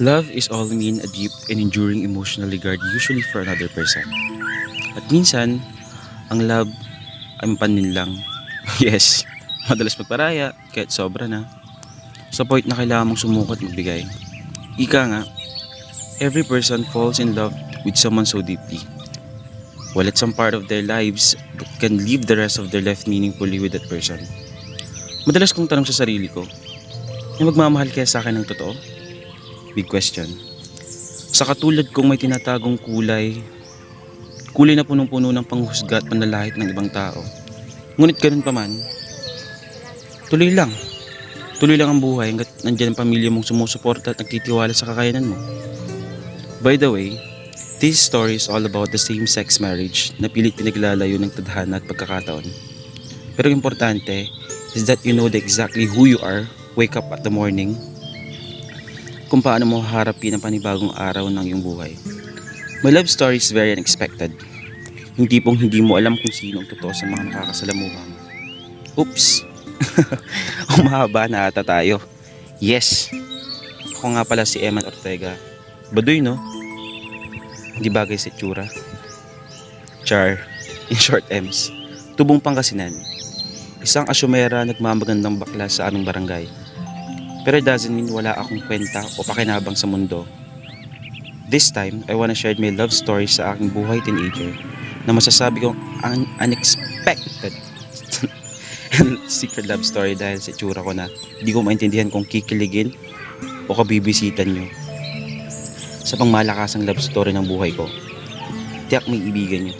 Love is all mean a deep and enduring emotional regard usually for another person. At minsan, ang love ay mapanlinlang. Yes, madalas magparaya kahit sobra na. Sa point na kailangan mong sumukot magbigay. Ika nga, every person falls in love with someone so deeply. While it's some part of their lives that can live the rest of their life meaningfully with that person. Madalas kong tanong sa sarili ko, may magmamahal kaya sa akin ng totoo? Big question. Sa katulad kong may tinatagong kulay na punong-puno ng panghusga at panlalait ng ibang tao. Ngunit ganun pa man, tuloy lang. Tuloy lang ang buhay hanggat nandiyan ang pamilya mong sumusuporta at nagtitiwala sa kakayanan mo. By the way, this story is all about the same-sex marriage na pilit pinaglalayo ng tadhana at pagkakataon. Pero importante is that you know exactly who you are, wake up at the morning, kung paano mo harapin ang panibagong araw ng iyong buhay. My love story is very unexpected. Yung tipong hindi mo alam kung sino ang totoo sa mga nakakasalamuha mo. Oops! Ang mahaba na ata tayo. Yes! Ako nga pala si Eman Ortega. Baduy, no? Hindi bagay sa itsura. Char. In short, Ems. Tubong Pangasinan. Isang asyumera nagmamagandang bakla sa aming barangay. Pero it doesn't mean wala akong kwenta o pakinabang sa mundo. This time, I wanna share my love story sa aking buhay teenager na masasabi kong unexpected secret love story dahil sa itsura ko na hindi ko maintindihan kung kikiligin o kabibisitan nyo. Sa pangmalakasang love story ng buhay ko, tiyak may ibigan nyo.